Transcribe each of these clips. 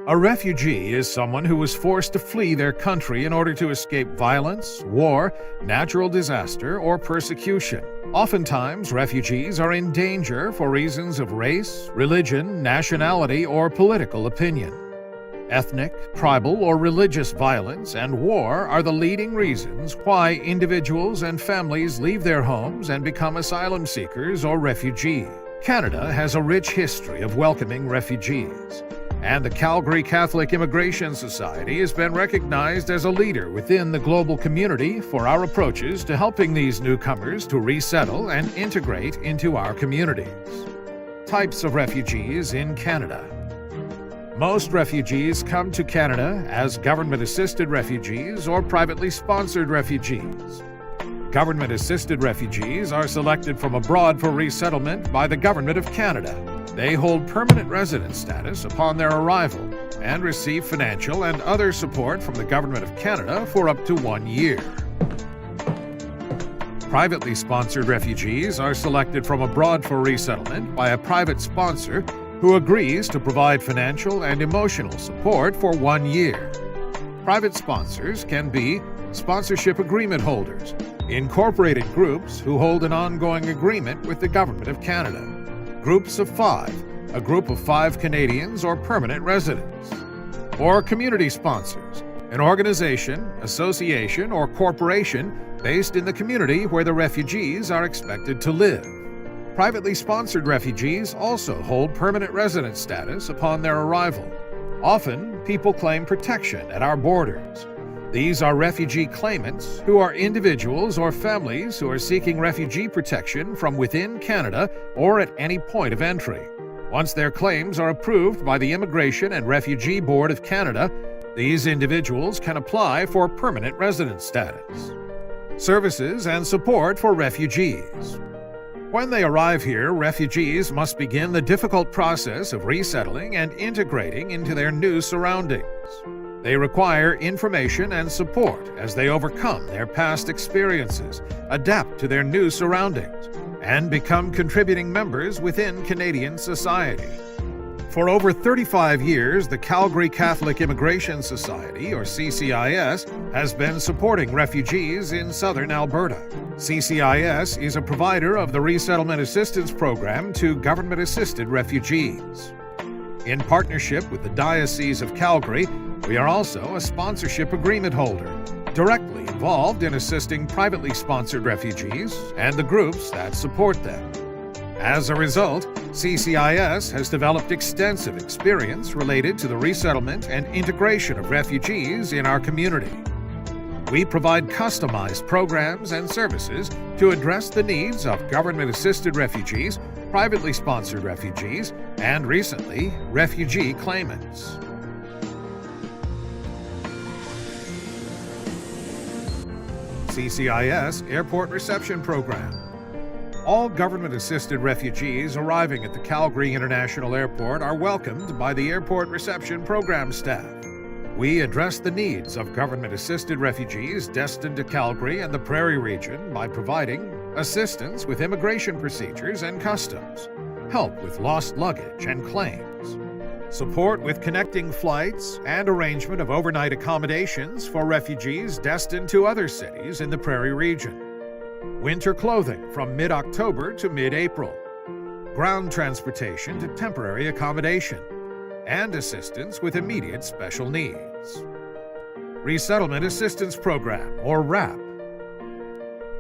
A refugee is someone who was forced to flee their country in order to escape violence, war, natural disaster, or persecution. Oftentimes, refugees are in danger for reasons of race, religion, nationality, or political opinion. Ethnic, tribal, or religious violence and war are the leading reasons why individuals and families leave their homes and become asylum seekers or refugees. Canada has a rich history of welcoming refugees, and the Calgary Catholic Immigration Society has been recognized as a leader within the global community for our approaches to helping these newcomers to resettle and integrate into our communities. Types of refugees in Canada. Most refugees come to Canada as government-assisted refugees or privately sponsored refugees. Government-assisted refugees are selected from abroad for resettlement by the Government of Canada. They hold permanent residence status upon their arrival and receive financial and other support from the Government of Canada for up to 1 year. Privately sponsored refugees are selected from abroad for resettlement by a private sponsor who agrees to provide financial and emotional support for 1 year. Private sponsors can be sponsorship agreement holders, incorporated groups who hold an ongoing agreement with the Government of Canada, groups of 5, a group of 5 Canadians or permanent residents, or community sponsors, an organization, association, or corporation based in the community where the refugees are expected to live. Privately sponsored refugees also hold permanent residence status upon their arrival. Often, people claim protection at our borders. These are refugee claimants, who are individuals or families who are seeking refugee protection from within Canada or at any point of entry. Once their claims are approved by the Immigration and Refugee Board of Canada, these individuals can apply for permanent residence status. Services and support for refugees. When they arrive here, refugees must begin the difficult process of resettling and integrating into their new surroundings. They require information and support as they overcome their past experiences, adapt to their new surroundings, and become contributing members within Canadian society. For over 35 years, the Calgary Catholic Immigration Society, or CCIS, has been supporting refugees in southern Alberta. CCIS is a provider of the Resettlement Assistance Program to government-assisted refugees. In partnership with the Diocese of Calgary, we are also a sponsorship agreement holder, directly involved in assisting privately sponsored refugees and the groups that support them. As a result, CCIS has developed extensive experience related to the resettlement and integration of refugees in our community. We provide customized programs and services to address the needs of government-assisted refugees, privately sponsored refugees, and recently, refugee claimants. CCIS Airport Reception Program. All government-assisted refugees arriving at the Calgary International Airport are welcomed by the Airport Reception Program staff. We address the needs of government-assisted refugees destined to Calgary and the Prairie region by providing assistance with immigration procedures and customs, help with lost luggage and claims, support with connecting flights, and arrangement of overnight accommodations for refugees destined to other cities in the Prairie region, winter clothing from mid-October to mid-April, ground transportation to temporary accommodation, and assistance with immediate special needs. Resettlement Assistance Program, or RAP.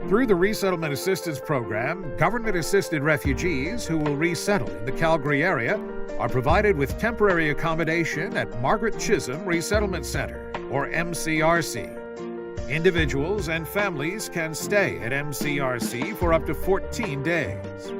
Through the Resettlement Assistance Program, government-assisted refugees who will resettle in the Calgary area are provided with temporary accommodation at Margaret Chisholm Resettlement Centre, or MCRC. Individuals and families can stay at MCRC for up to 14 days.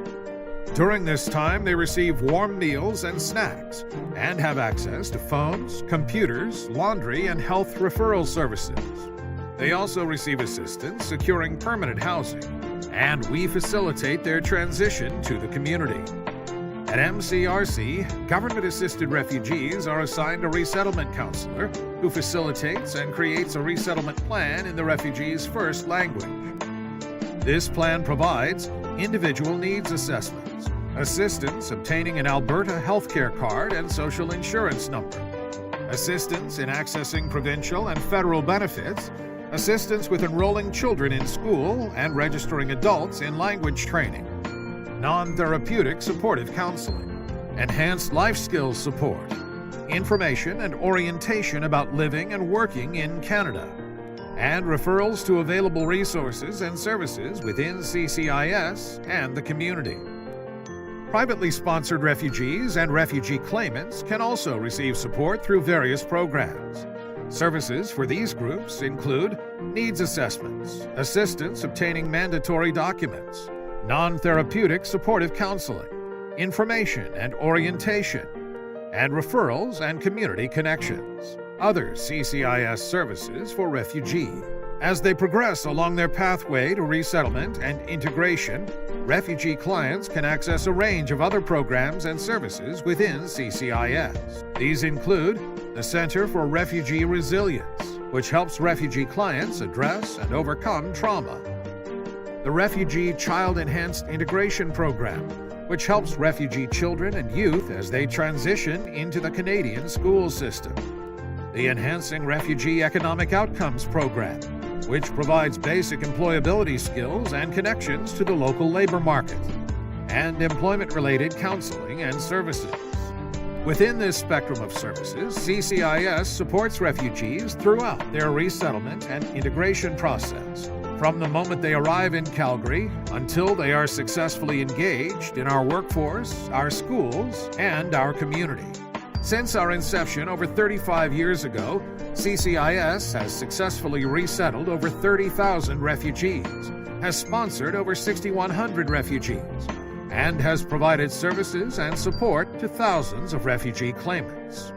During this time, they receive warm meals and snacks and have access to phones, computers, laundry, and health referral services. They also receive assistance securing permanent housing, and we facilitate their transition to the community. At MCRC, government-assisted refugees are assigned a resettlement counselor who facilitates and creates a resettlement plan in the refugee's first language. This plan provides individual needs assessments, assistance obtaining an Alberta healthcare card and social insurance number, assistance in accessing provincial and federal benefits, assistance with enrolling children in school and registering adults in language training, non-therapeutic supportive counseling, enhanced life skills support, information and orientation about living and working in Canada, and referrals to available resources and services within CCIS and the community. Privately sponsored refugees and refugee claimants can also receive support through various programs. Services for these groups include needs assessments, assistance obtaining mandatory documents, non-therapeutic supportive counseling, information and orientation, and referrals and community connections. Other CCIS services for refugees. As they progress along their pathway to resettlement and integration, refugee clients can access a range of other programs and services within CCIS. These include the Center for Refugee Resilience, which helps refugee clients address and overcome trauma. The Refugee Child Enhanced Integration Program, which helps refugee children and youth as they transition into the Canadian school system. The Enhancing Refugee Economic Outcomes Program, which provides basic employability skills and connections to the local labor market, and employment-related counseling and services. Within this spectrum of services, CCIS supports refugees throughout their resettlement and integration process, from the moment they arrive in Calgary until they are successfully engaged in our workforce, our schools, and our community. Since our inception over 35 years ago, CCIS has successfully resettled over 30,000 refugees, has sponsored over 6,100 refugees, and has provided services and support to thousands of refugee claimants.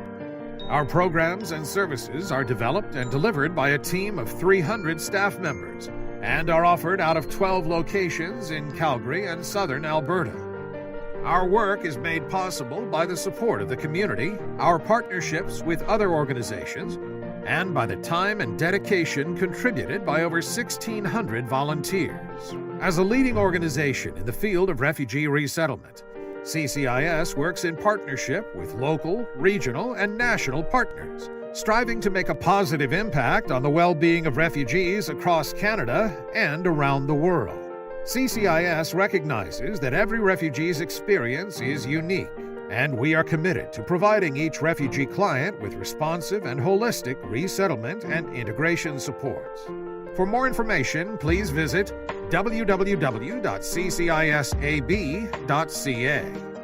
Our programs and services are developed and delivered by a team of 300 staff members and are offered out of 12 locations in Calgary and southern Alberta. Our work is made possible by the support of the community, our partnerships with other organizations, and by the time and dedication contributed by over 1,600 volunteers. As a leading organization in the field of refugee resettlement, CCIS works in partnership with local, regional, and national partners, striving to make a positive impact on the well-being of refugees across Canada and around the world. CCIS recognizes that every refugee's experience is unique, and we are committed to providing each refugee client with responsive and holistic resettlement and integration supports. For more information, please visit www.ccisab.ca.